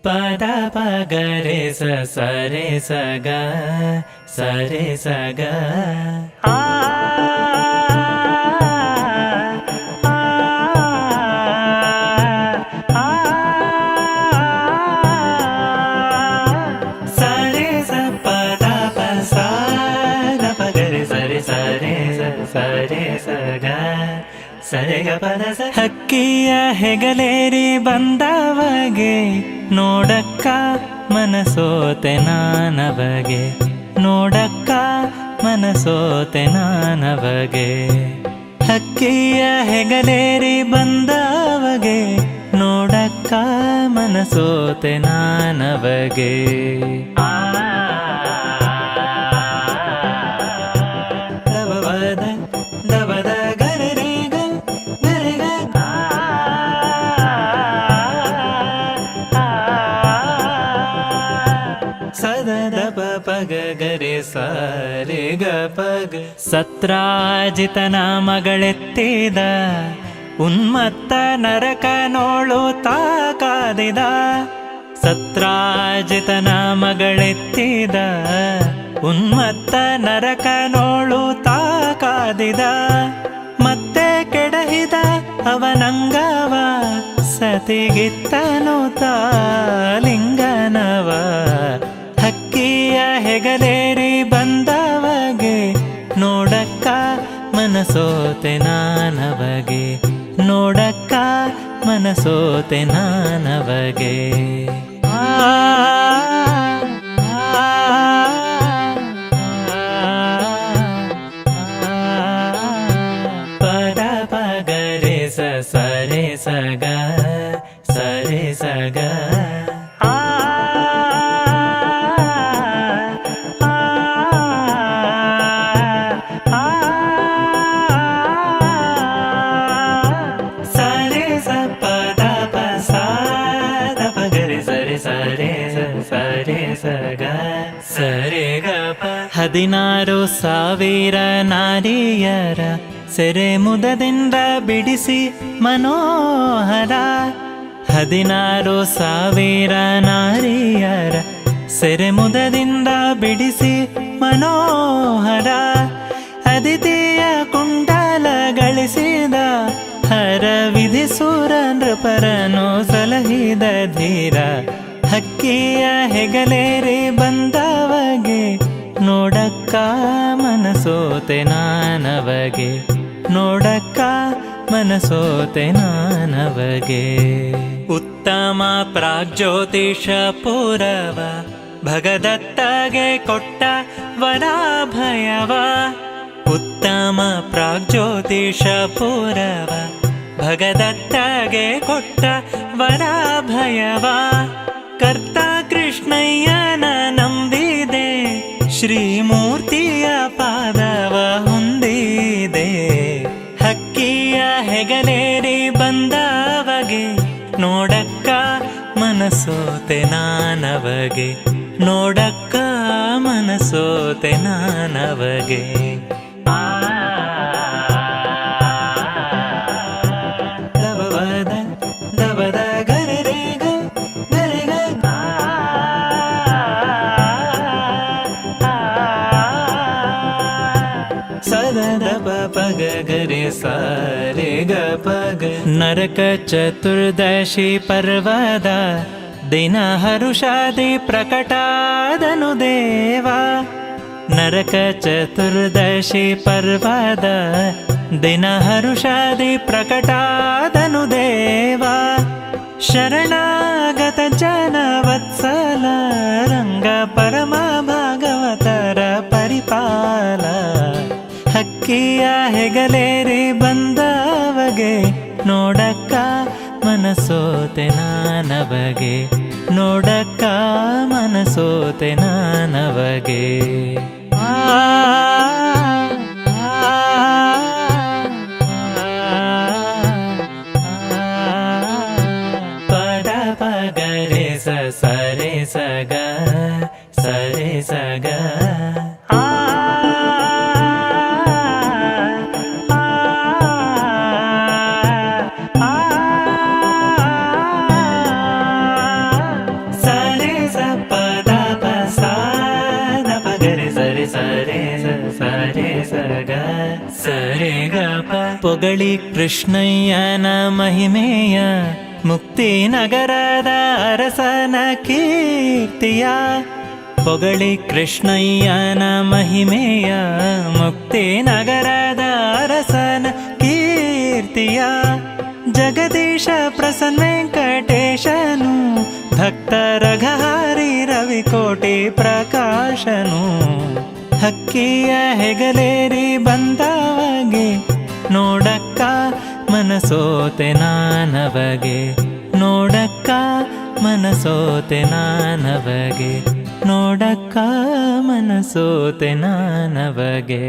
ಪದ ಪಗರೆ ಸರೆ ಸಗ ಸರೆ ಸಗ ಸರೆ ಸ ಪದ ಪ ಪಗರೆ ಸರೆ ಸರೆ ಸರೆ ಸಗ ಸರೆಗ ಪದ ಸ. ಹಕ್ಕಿಯ ಹೆಗಲೇರಿ ಬಂದವಗೆ ನೋಡಕ್ಕ ಮನಸೋತೆ ನಾನವಗೆ, ನೋಡಕ್ಕ ಮನಸೋತೆ ನಾನವಗೆ. ಹಕ್ಕಿಯ ಹೆಗಲೇರಿ ಬಂದವಗೆ ನೋಡಕ್ಕ ಮನಸೋತೆ ನಾನವಗೆ. ದಬದ ಗರೆ ಗರೆ ಗ ಸದದ ಪಗ ಗರೆ ಸರೆ ಗ ಪಗ. ಸತ್ರಾಜಿತನ ಮಗಳೆತ್ತಿದ ಉನ್ಮತ್ತ ನರಕ ನೋಳು ತಾಕಾದಿದ. ಸತ್ರಾಜಿತನ ಮಗಳೆತ್ತಿದ ಉನ್ಮತ್ತ ನರಕ ನೋಳು ತಾಕಾದಿದ. ಮತ್ತೆ ಕೆಡಹಿದ ಅವನಂಗವ ಸತಿಗಿತ್ತನು ತಾಲಿಂಗನವ. ಹಕ್ಕಿಯ ಹೆಗಲೇರಿ ಬಂದವಗೆ ನೋಡಕ್ಕ ಮನಸೋತೆ ನಾನವಗೆ, ನೋಡಕ್ಕ ಮನಸೋತೆ ನಾನವಗೆ. ಪದ ಪಗರೆ ಸರೆ ಸಗ ಸರೆ ಸಗ ಸರೆ ಸ ಪದ ಪ ಪಗರೆ ಸರೆ ಸರೆ ಸರೆ ಸಗ ಸರೆ ಗ ಪ. 16,000 ನಾರಿಯರ ಸೆರೆ ಮುದದಿಂದ ಬಿಡಿಸಿ ಮನೋಹರ. 16,000 ನಾರಿಯರ ಸೆರೆ ಮುದದಿಂದ ಬಿಡಿಸಿ ಮನೋಹರ. ಅದಿತಿಯ ಕುಂಡಲ ಗಳಿಸಿದ ಹರ ವಿಧಿಸುರ ನೃಪರನು ಸಲಹಿದ ಧೀರ. ಹಕ್ಕಿಯ ಹೆಗಲೇರಿ ಬಂದವಗೆ ನೋಡಕ್ಕ ಮನಸೋತೆ ನಾನವಗೆ, ನೋಡಕ್ಕ ಮನಸೋತೆ ನಾನವಗೆ. ಉತ್ತಮ ಪ್ರಾಗ್ಜ್ಯೋತಿಷ ಪೂರವ ಭಗದತ್ತಗೆ ಕೊಟ್ಟ ವರಾಭಯವ. ಉತ್ತಮ ಪ್ರಾಗ್ಜ್ಯೋತಿಷ ಪೂರವ ಭಗದತ್ತಗೆ ಕೊಟ್ಟ ವರಾಭಯವ. ಕರ್ತ ಕೃಷ್ಣಯ್ಯನ ನಂಬಿದೆ ಶ್ರೀಮೂರ್ತಿಯ ಪಾದವ ಹೊಂದಿದೆ. ಹಕ್ಕಿಯ ಹೆಗಲೇರಿ ಬಂದವಗೆ ನೋಡಕ್ಕ ಮನಸೋತೆ ನಾನವಗೆ, ನೋಡಕ್ಕ ಮನಸೋತೆ ನಾನವಗೆ. ದಬದ ಗರೆ ಗ ಗರೆ ಗ ಸದದ ಪಗ ಗರೆ ಸರೆ ಗ ಪಗ. ನರಕ ಚತುರ್ದಶಿ ಪರ್ವದ ದಿನ ಹರುಷಾದಿ ಪ್ರಕಟಾದನು ದೇವ. ನರಕ ಚತುರ್ದಶಿ ಪರ್ವದ ದಿನ ಹರುಷಾದಿ ಪ್ರಕಟಾದನು ದೇವ. ಶರಣಾಗತ ಜನ ವತ್ಸಲ ರಂಗ ಪರಮ ಭಾಗವತರ ಪರಿಪಾಲ. ಹಕ್ಕಿಯ ಹೆಗಲೇರಿ ಬಂದವಗೆ ನೋಡಕ್ಕ ಮನಸೋತೆ ನಾನವಗೆ, ನೋಡಕ್ಕ ಮನಸೋತೆ ನಾನವಗೆ. ಪದ ಪಗರೆ ಸರೆ ಸಗ ಸರೆ ಸಗ ಪೊಗಳಿ ಕೃಷ್ಣಯ್ಯನ ಮಹಿಮೆಯ, ಮುಕ್ತಿ ನಗರದ ಅರಸನ ಕೀರ್ತಿಯ. ಪೊಗಳಿ ಕೃಷ್ಣಯ್ಯನ ಮಹಿಮೆಯ, ಮುಕ್ತಿ ನಗರದ ಅರಸನ ಕೀರ್ತಿಯ. ಜಗದೀಶ ಪ್ರಸನ್ನ ವೆಂಕಟೇಶನು, ಭಕ್ತ ರಘಹಾರಿ ರವಿಕೋಟಿ ಪ್ರಕಾಶನು. ಹಕ್ಕಿಯ ಹೆಗಲೇರಿ ಬಂದವಗೆ, ನೋಡಕ್ಕ ಮನಸೋತೆ ನಾನವಗೆ. ನೋಡಕ್ಕ ಮನಸೋತೆ ನಾನವಗೆ, ನೋಡಕ್ಕ ಮನಸೋತೆ ನಾನವಗೆ.